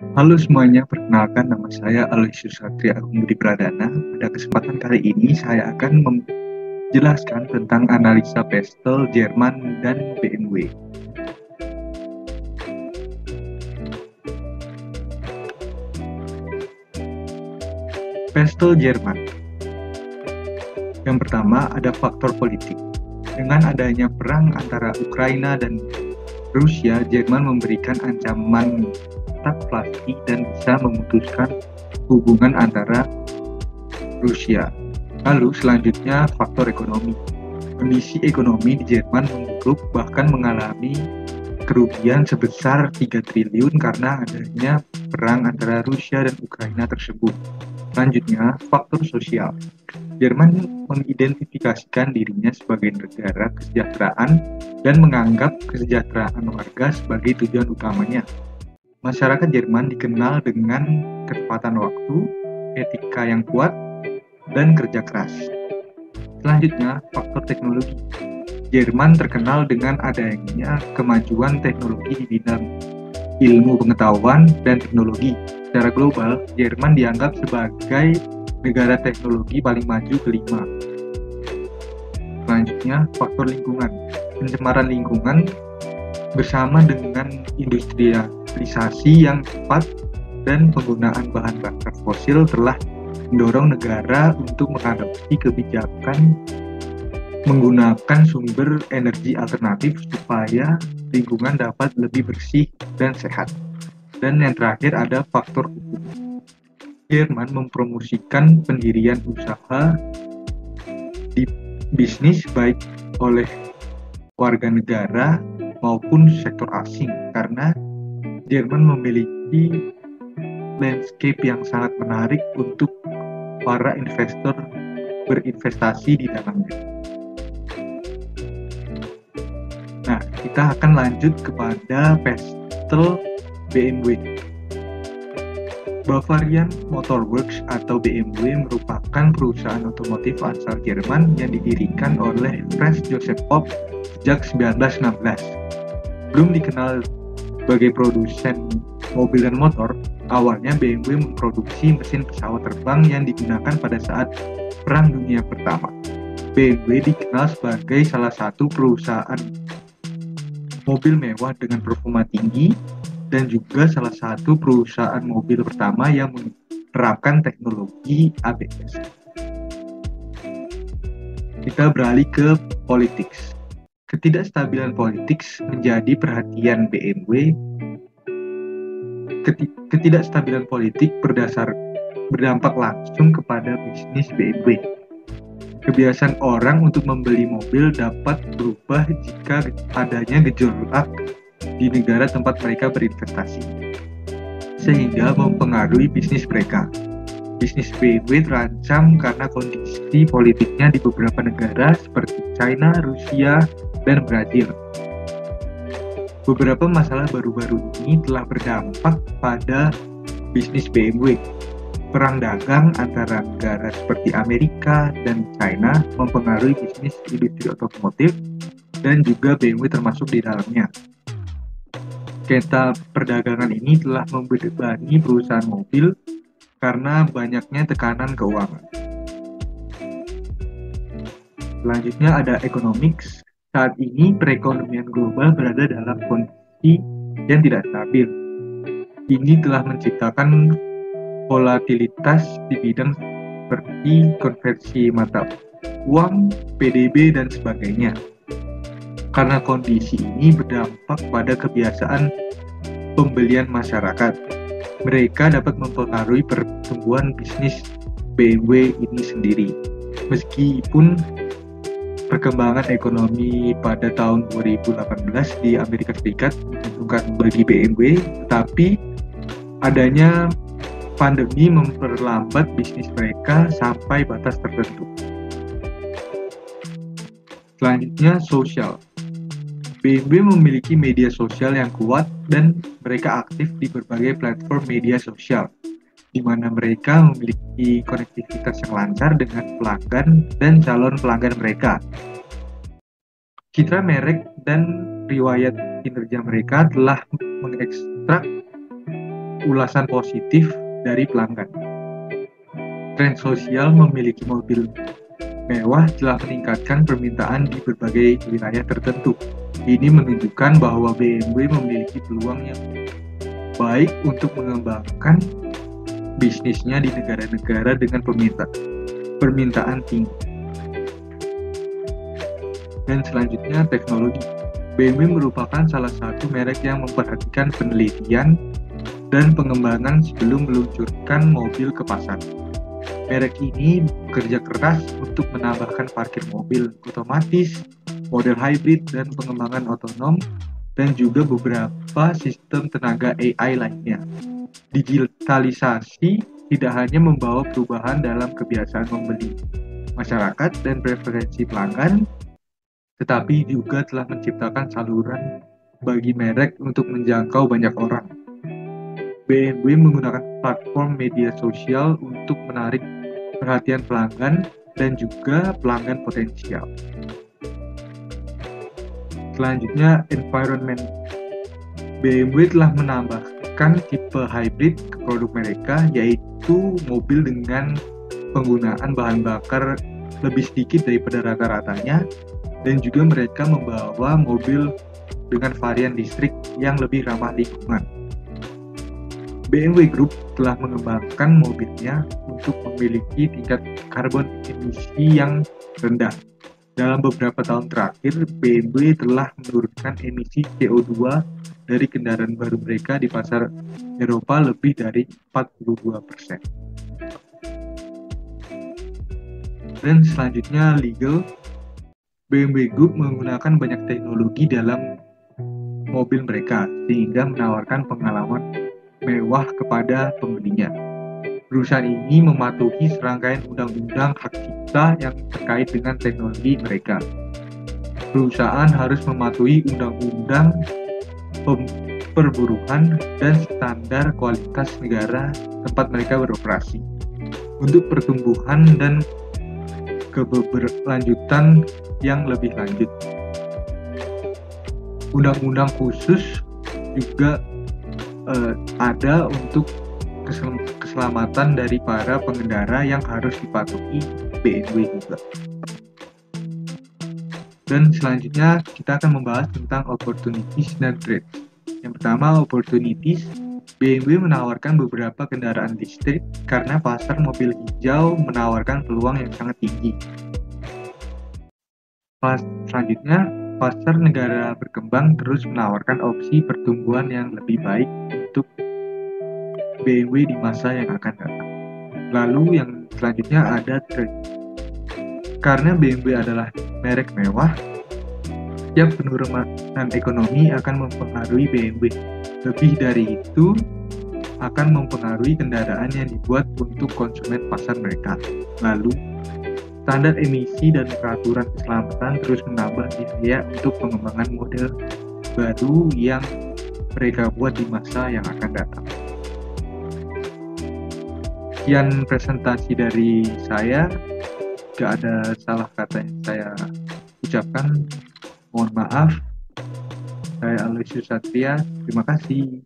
Halo semuanya, perkenalkan nama saya Aloysius Satria Agung Budi Pradana. Pada kesempatan kali ini saya akan menjelaskan tentang analisa Pestel, Jerman, dan BMW. Pestel Jerman. Yang pertama ada faktor politik. Dengan adanya perang antara Ukraina dan Rusia, Jerman memberikan ancaman stagflasi dan bisa memutuskan hubungan antara Rusia. Lalu selanjutnya faktor ekonomi. Kondisi ekonomi di Jerman memburuk, bahkan mengalami kerugian sebesar 3 triliun karena adanya perang antara Rusia dan Ukraina tersebut. Selanjutnya, faktor sosial. Jerman mengidentifikasikan dirinya sebagai negara kesejahteraan dan menganggap kesejahteraan warga sebagai tujuan utamanya. Masyarakat Jerman dikenal dengan ketepatan waktu, etika yang kuat, dan kerja keras. Selanjutnya, faktor teknologi. Jerman terkenal dengan adanya kemajuan teknologi di bidang ilmu pengetahuan dan teknologi. Secara global, Jerman dianggap sebagai negara teknologi paling maju kelima. Selanjutnya, faktor lingkungan. Pencemaran lingkungan bersama dengan industrialisasi yang cepat dan penggunaan bahan bakar fosil telah mendorong negara untuk mengadopsi kebijakan menggunakan sumber energi alternatif supaya lingkungan dapat lebih bersih dan sehat. Dan yang terakhir ada faktor hukum. Jerman mempromosikan pendirian usaha di bisnis baik oleh warga negara maupun sektor asing karena Jerman memiliki landscape yang sangat menarik untuk para investor berinvestasi di dalamnya. Nah, kita akan lanjut kepada Pestel BMW. Bavarian Motor Works atau BMW merupakan perusahaan otomotif asal Jerman yang didirikan oleh Franz Joseph Popp sejak 1916. Belum dikenal sebagai produsen mobil dan motor, awalnya BMW memproduksi mesin pesawat terbang yang digunakan pada saat Perang Dunia Pertama. BMW dikenal sebagai salah satu perusahaan mobil mewah dengan performa tinggi dan juga salah satu perusahaan mobil pertama yang menerapkan teknologi ABS. Kita beralih ke politik. Ketidakstabilan politik menjadi perhatian BMW. Ketidakstabilan politik berdampak langsung kepada bisnis BMW. Kebiasaan orang untuk membeli mobil dapat berubah jika adanya gejolak di negara tempat mereka berinvestasi, sehingga mempengaruhi bisnis mereka. Bisnis BMW terancam karena kondisi politiknya di beberapa negara seperti China, Rusia, dan Brazil. Beberapa masalah baru-baru ini telah berdampak pada bisnis BMW. Perang dagang antara negara seperti Amerika dan China mempengaruhi bisnis industri otomotif dan juga BMW termasuk di dalamnya. Sengketa perdagangan ini telah membebani perusahaan mobil karena banyaknya tekanan keuangan. Selanjutnya ada economics. Saat ini perekonomian global berada dalam kondisi yang tidak stabil. Ini telah menciptakan volatilitas di bidang seperti konversi mata uang, PDB, dan sebagainya. Karena kondisi ini berdampak pada kebiasaan pembelian masyarakat, mereka dapat mempengaruhi pertumbuhan bisnis BMW ini sendiri. Meskipun perkembangan ekonomi pada tahun 2018 di Amerika Serikat menguntungkan bagi BMW, tetapi adanya pandemi memperlambat bisnis mereka sampai batas tertentu. Selanjutnya, sosial. BMW memiliki media sosial yang kuat dan mereka aktif di berbagai platform media sosial, di mana mereka memiliki konektivitas yang lancar dengan pelanggan dan calon pelanggan mereka. Citra merek dan riwayat kinerja mereka telah mengekstrak ulasan positif dari pelanggan. Tren sosial memiliki mobil mewah telah meningkatkan permintaan di berbagai wilayah tertentu. Ini menunjukkan bahwa BMW memiliki peluang yang baik untuk mengembangkan bisnisnya di negara-negara dengan permintaan tinggi. Dan selanjutnya teknologi. BMW merupakan salah satu merek yang memperhatikan penelitian dan pengembangan sebelum meluncurkan mobil ke pasar. Merek ini bekerja keras untuk menambahkan parkir mobil otomatis, model hybrid dan pengembangan otonom, dan juga beberapa sistem tenaga AI lainnya. Digitalisasi tidak hanya membawa perubahan dalam kebiasaan membeli masyarakat dan preferensi pelanggan, tetapi juga telah menciptakan saluran bagi merek untuk menjangkau banyak orang. BMW menggunakan platform media sosial untuk menarik perhatian pelanggan dan juga pelanggan potensial. Selanjutnya, environment. BMW telah menambahkan tipe hybrid ke produk mereka, yaitu mobil dengan penggunaan bahan bakar lebih sedikit daripada rata-ratanya, dan juga mereka membawa mobil dengan varian listrik yang lebih ramah lingkungan. BMW Group telah mengembangkan mobilnya untuk memiliki tingkat karbon emisi yang rendah. Dalam beberapa tahun terakhir, BMW telah menurunkan emisi CO2 dari kendaraan baru mereka di pasar Eropa lebih dari 42%. Dan selanjutnya legal. BMW Group menggunakan banyak teknologi dalam mobil mereka sehingga menawarkan pengalaman mewah kepada pembelinya. Perusahaan ini mematuhi serangkaian undang-undang hak cipta yang terkait dengan teknologi mereka. Perusahaan harus mematuhi undang-undang perburuan dan standar kualitas negara tempat mereka beroperasi. Untuk pertumbuhan dan keberlanjutan yang lebih lanjut. Undang-undang khusus juga ada untuk keselamatan dari para pengendara yang harus dipatuhi BMW juga. Dan selanjutnya kita akan membahas tentang opportunities dan threats. Yang pertama, opportunities. BMW menawarkan beberapa kendaraan listrik karena pasar mobil hijau menawarkan peluang yang sangat tinggi. Selanjutnya, pasar negara berkembang terus menawarkan opsi pertumbuhan yang lebih baik untuk BMW di masa yang akan datang. Lalu yang selanjutnya ada trade. Karena BMW adalah merek mewah, setiap penurunan ekonomi akan mempengaruhi BMW. Lebih dari itu, akan mempengaruhi kendaraan yang dibuat untuk konsumen pasar mereka. Lalu, standar emisi dan peraturan keselamatan terus menambah biaya untuk pengembangan model baru yang mereka buat di masa yang akan datang. Sekian presentasi dari saya. Jika ada salah kata yang saya ucapkan, mohon maaf. Saya Aloysius Satria. Terima kasih.